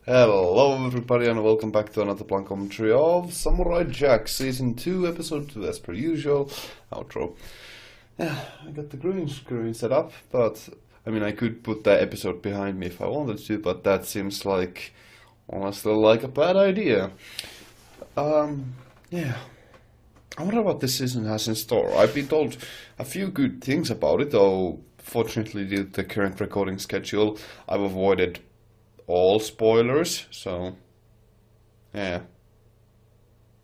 Hello everybody and welcome back to another blank commentary of Samurai Jack Season 2, Episode 2 as per usual. Outro. Yeah, I got the green screen set up, but I mean I could put that episode behind me if I wanted to, but that seems like honestly like a bad idea. Yeah. I wonder what this season has in store. I've been told a few good things about it, though fortunately due to the current recording schedule I've avoided all spoilers, so yeah.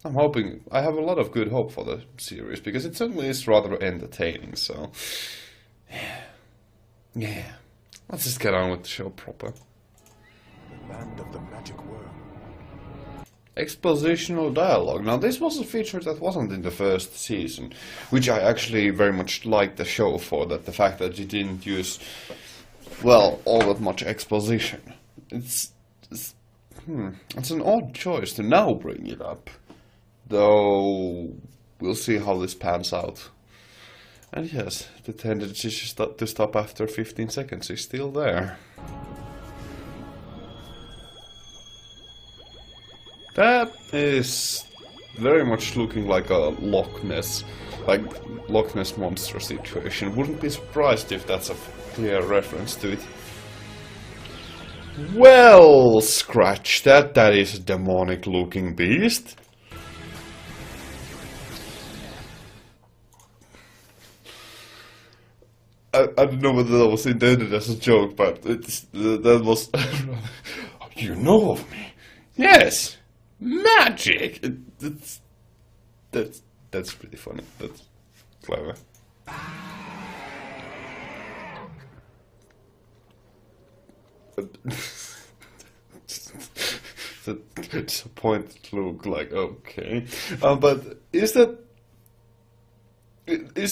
I'm hoping, I have a lot of good hope for the series, because it certainly is rather entertaining, so yeah. Let's just get on with the show proper. The land of the magic worm. Expositional dialogue. Now this was a feature that wasn't in the first season, which I actually very much liked the show for, that the fact that it didn't use, well, all that much exposition. It's an odd choice to now bring it up, though we'll see how this pans out. And yes, the tendency to stop after 15 seconds is still there. That is very much looking like a Loch Ness monster situation. Wouldn't be surprised if that's a clear reference to it. Well, scratch that. That is a demonic looking beast. I don't know whether that was intended as a joke, but that was... You know of me? Yes! Magic! That's pretty funny. That's clever. The disappointed look, like, okay. But is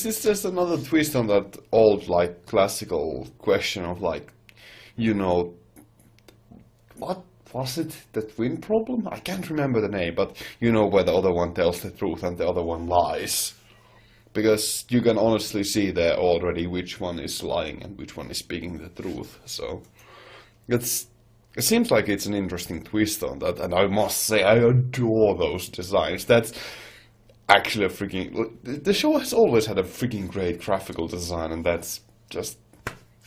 this just another twist on that old, like, classical question of, like, you know, what was it? The twin problem? I can't remember the name, but you know where the other one tells the truth and the other one lies. Because you can honestly see there already which one is lying and which one is speaking the truth, so... It seems like it's an interesting twist on that, and I must say I adore those designs. That's actually a freaking... The show has always had a freaking great graphical design, and that's just,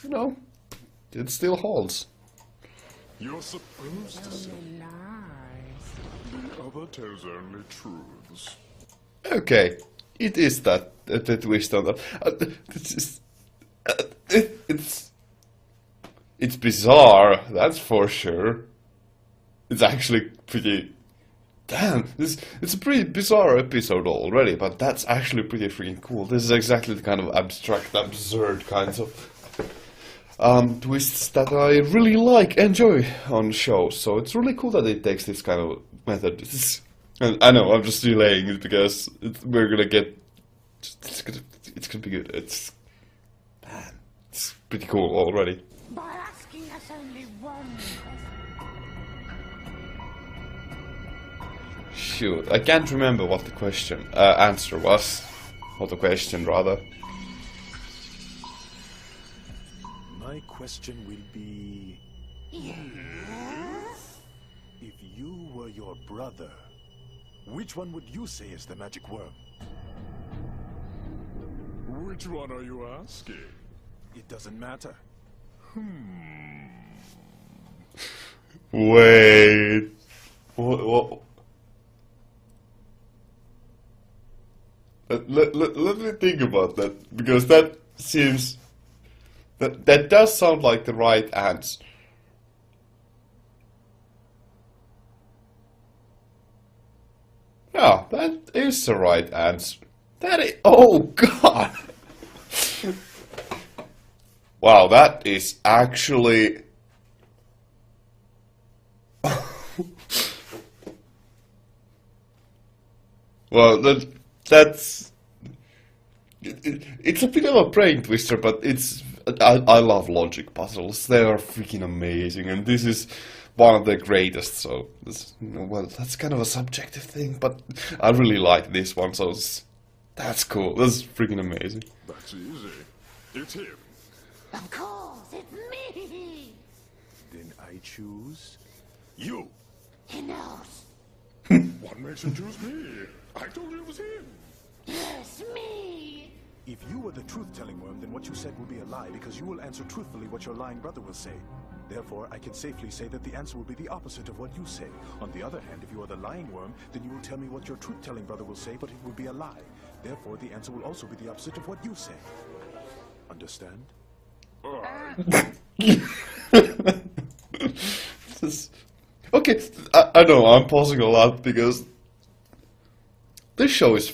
you know, it still holds. You're supposed to say lies. The other tells only truths. Okay, it is that, the twist on that. It's bizarre, that's for sure. It's actually pretty... Damn, it's a pretty bizarre episode already, but that's actually pretty freaking cool. This is exactly the kind of abstract, absurd kinds of twists that I really enjoy on shows. So it's really cool that it takes this kind of method. I know, I'm just delaying it because we're gonna get... It's gonna be good. It's pretty cool already. Shoot, I can't remember what the question answer was. Or the question, rather. My question will be... Yes? If you were your brother, which one would you say is the magic worm? Which one are you asking? It doesn't matter. Wait. What? Let me think about that, because that seems... That does sound like the right answer. Yeah, that is the right answer. That is... Oh, God! Wow, that is actually... Well, that's... It's a bit of a brain twister, but it's... I love logic puzzles. They are freaking amazing, and this is one of the greatest, so... well, that's kind of a subjective thing, but I really like this one, so that's cool. That's freaking amazing. That's easy. It's him. Of course, it's me! Then I choose You. He knows. What makes you choose me? I told you it was him. Yes, me. If you were the truth-telling worm, then what you said will be a lie, because you will answer truthfully what your lying brother will say. Therefore, I can safely say that the answer will be the opposite of what you say. On the other hand, if you are the lying worm, then you will tell me what your truth-telling brother will say, but it will be a lie. Therefore, the answer will also be the opposite of what you say. Understand? Okay, I know I'm pausing a lot because this show is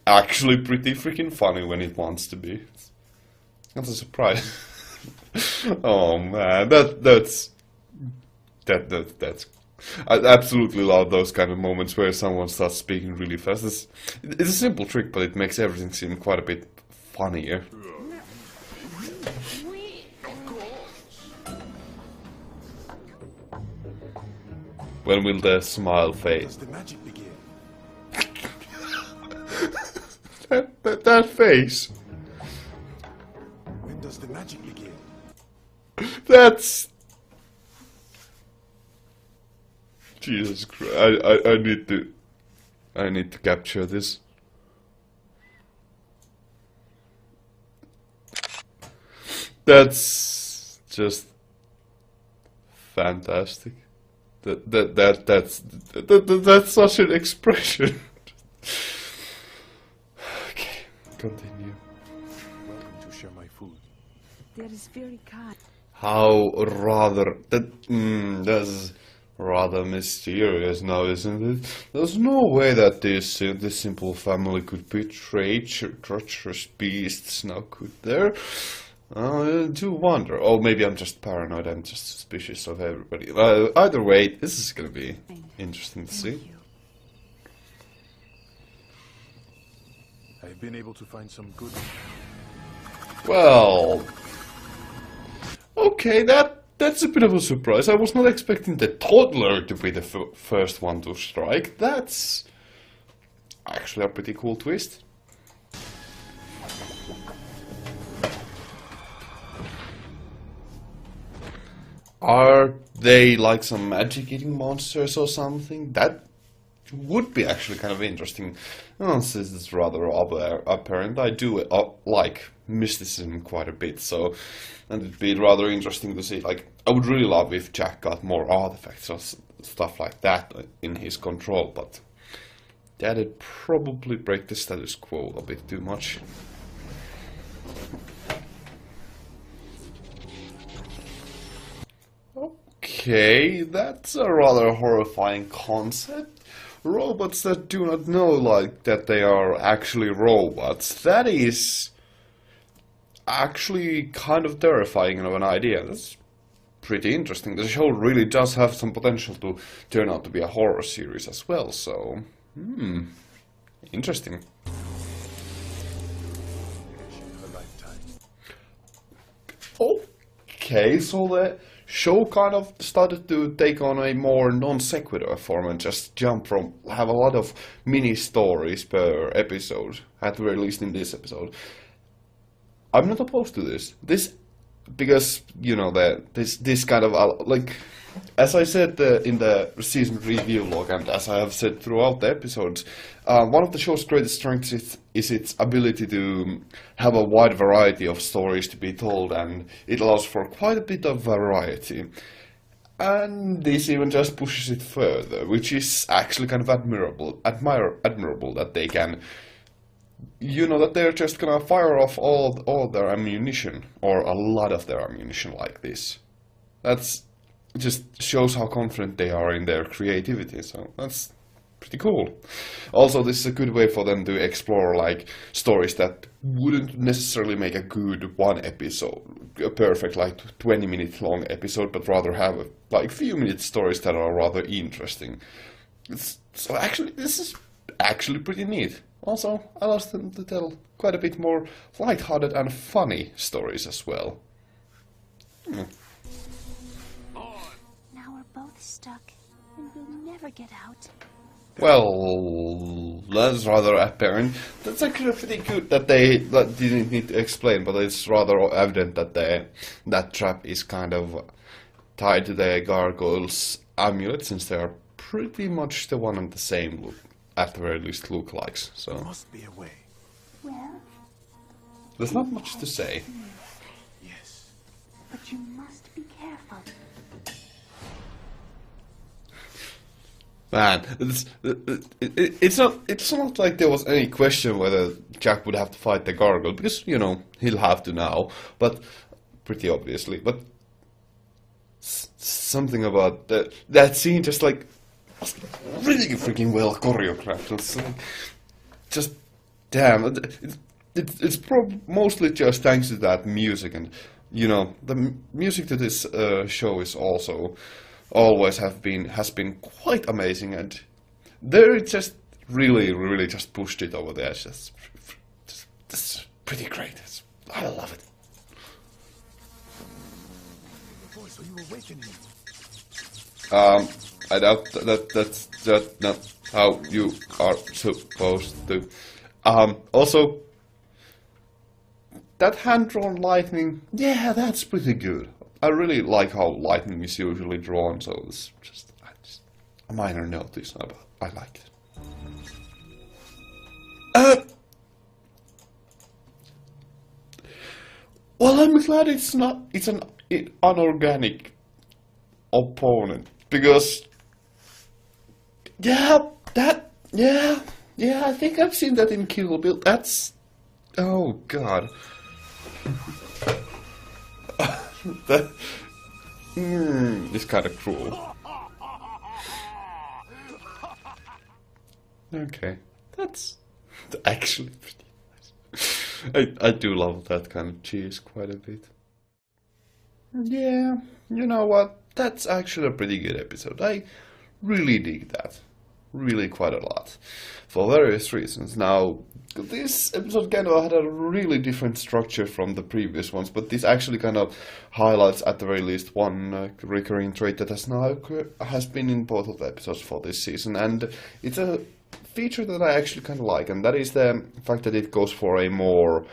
actually pretty freaking funny when it wants to be. That's a surprise. Oh man, that's I absolutely love those kind of moments where someone starts speaking really fast. It's a simple trick, but it makes everything seem quite a bit funnier. When will the smile fade? Does the magic begin? That face. When does the magic begin? That's... Jesus Christ, I need to capture this. That's just fantastic. That's such an expression. Okay, continue. Welcome to share my food. That is very kind. How rather that's rather mysterious now, isn't it? There's no way that this simple family could betray treacherous beasts, now could there? I do wonder. Oh, maybe I'm just paranoid. I'm just suspicious of everybody. Either way, this is gonna be interesting to see. I've been able to find some good... Well, okay, that's a bit of a surprise. I was not expecting the toddler to be the first one to strike. That's actually a pretty cool twist. Are they like some magic-eating monsters or something? That would be actually kind of interesting. Since it's rather apparent, I do like mysticism quite a bit, so and it'd be rather interesting to see. Like, I would really love if Jack got more artifacts or stuff like that in his control, but that'd probably break the status quo a bit too much. Okay, that's a rather horrifying concept. Robots that do not know, like, that they are actually robots. That is actually kind of terrifying of an idea. That's pretty interesting. The show really does have some potential to turn out to be a horror series as well, so... interesting. Okay, so the show kind of started to take on a more non-sequitur form and just have a lot of mini stories per episode, at the very least in this episode. I'm not opposed to this because, you know, this kind of, like, as I said in the season review log, and as I have said throughout the episodes, one of the show's greatest strengths is its ability to have a wide variety of stories to be told, and it allows for quite a bit of variety. And this even just pushes it further, which is actually kind of admirable that they can, you know, that they're just gonna fire off all their ammunition, or a lot of their ammunition like this. That's just shows how confident they are in their creativity, so that's pretty cool. Also, this is a good way for them to explore, like, stories that wouldn't necessarily make a good one episode, a perfect, like, 20-minute long episode, but rather have, like, few-minute stories that are rather interesting. So actually, this is actually pretty neat. Also, allows them to tell quite a bit more light-hearted and funny stories as well. Now we're both stuck, and we'll never get out. Well, that's rather apparent. That's actually pretty good that they didn't need to explain, but it's rather evident that that trap is kind of tied to the gargoyles' amulet, since they are pretty much the one and the same look, at the very least lookalikes. So Must be a way. Well, there's not much to say. Yes. but you must be careful. Man, it's not like there was any question whether Jack would have to fight the gargoyle, because, you know, he'll have to now, but pretty obviously. But something about that scene just like was really freaking well choreographed. It's like, just damn, it's mostly just thanks to that music, and you know, the music to this show is also always has been quite amazing, and there it just really just pushed it over the edge. That's pretty great. I love it. Voice, are you awakening? I doubt that's not how you are supposed to. Also, that hand-drawn lightning, yeah, that's pretty good. I really like how lightning is usually drawn, so it's just a minor notice, but I like it. Well, I'm glad it's an unorganic opponent, because yeah, I think I've seen that in Kill Bill. That's, oh god. That is kind of cruel. Okay, that's actually pretty nice. I do love that kind of cheese quite a bit. Yeah, you know what? That's actually a pretty good episode. I really dig that. Really quite a lot. For various reasons. Now, this episode kind of had a really different structure from the previous ones, but this actually kind of highlights at the very least one recurring trait that has been in both of the episodes for this season, and it's a feature that I actually kind of like, and that is the fact that it goes for a more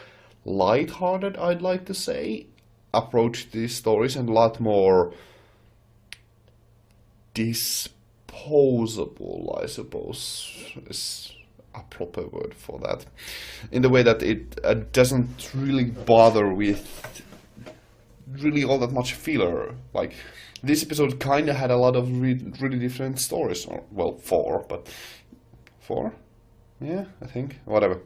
light-hearted, I'd like to say, approach to these stories, and a lot more disposable, I suppose, is a proper word for that. In the way that it doesn't really bother with really all that much filler. Like, this episode kind of had a lot of really different stories. Or, well, four? Yeah, I think. Whatever.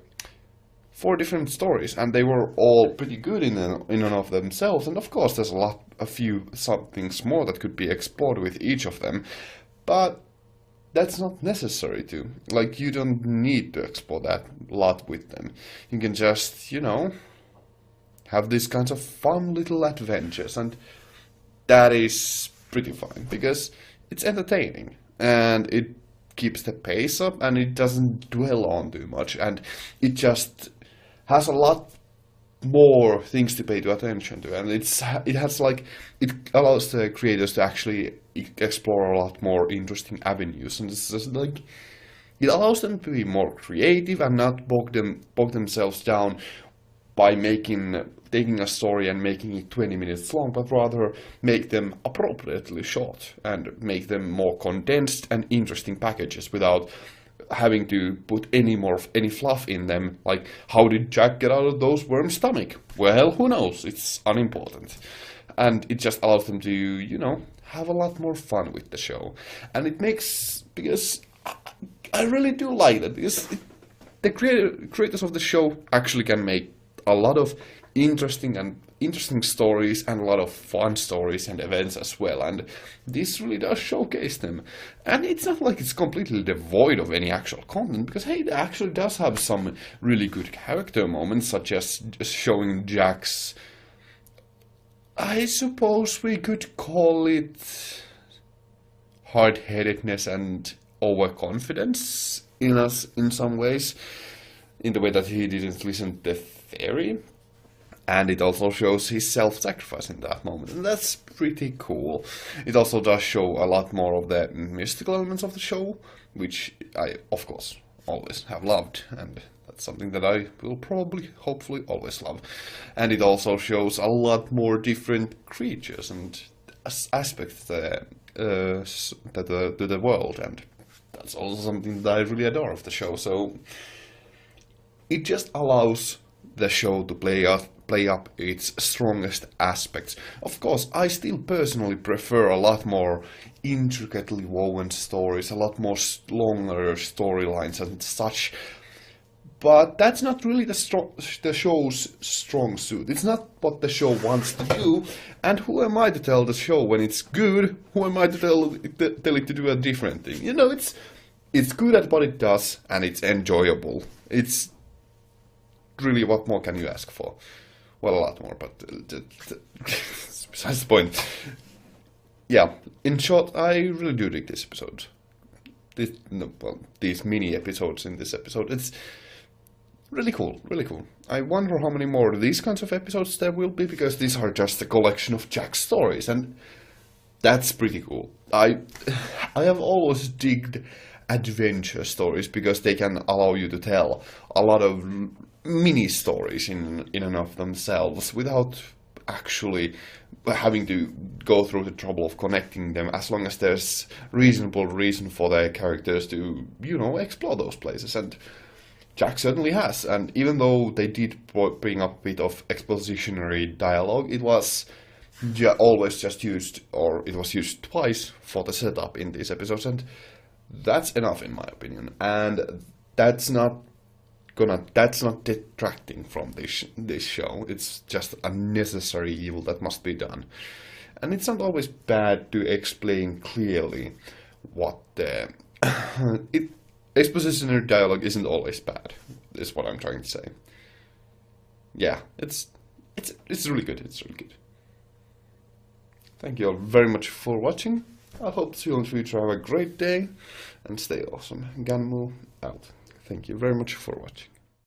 4 different stories, and they were all pretty good in and of themselves. And of course, there's a few things more that could be explored with each of them, but that's not necessary to. Like, you don't need to explore that lot with them. You can just, you know, have these kinds of fun little adventures, and that is pretty fine because it's entertaining and it keeps the pace up and it doesn't dwell on too much, and it just has a lot more things to pay attention to, and it allows the creators to actually explore a lot more interesting avenues, and it's just like it allows them to be more creative and not bog themselves down by taking a story and making it 20 minutes long, but rather make them appropriately short and make them more condensed and interesting packages without having to put any fluff in them, like how did Jack get out of those worms' stomach? Well, who knows? It's unimportant. And it just allows them to, you know, have a lot more fun with the show. And it makes, because I really do like that, because the creators of the show actually can make a lot of interesting stories and a lot of fun stories and events as well, and this really does showcase them. And it's not like it's completely devoid of any actual content, because hey, it actually does have some really good character moments, such as just showing Jack's, I suppose we could call it, hard-headedness and overconfidence in some ways, in the way that he didn't listen to the theory. And it also shows his self-sacrifice in that moment, and that's pretty cool. It also does show a lot more of the mystical elements of the show, which I, of course, always have loved, and that's something that I will hopefully always love. And it also shows a lot more different creatures, and aspect to the world, and that's also something that I really adore of the show. So it just allows the show to play up its strongest aspects. Of course, I still personally prefer a lot more intricately woven stories, a lot more longer storylines and such. But that's not really the show's strong suit. It's not what the show wants to do. And who am I to tell the show when it's good? Who am I to tell it to do a different thing? You know, it's good at what it does, and it's enjoyable. It's really, what more can you ask for? Well, a lot more, but besides the point. Yeah, in short, I really do dig this episode. These mini episodes in this episode. It's really cool, really cool. I wonder how many more of these kinds of episodes there will be, because these are just a collection of Jack's stories, and that's pretty cool. I have always digged adventure stories because they can allow you to tell a lot of mini stories in and of themselves without actually having to go through the trouble of connecting them, as long as there's reasonable reason for their characters to, you know, explore those places. And Jack certainly has, and even though they did bring up a bit of expositionary dialogue, it was always just used, or it was used twice for the setup in these episodes, and that's enough in my opinion. And that's not detracting from this show. It's just a necessary evil that must be done. And it's not always bad to explain clearly what the expositionary dialogue isn't always bad, is what I'm trying to say. Yeah, it's really good. It's really good. Thank you all very much for watching. I hope to see you in the future. Have a great day and stay awesome. Ganmu out. Thank you very much for watching.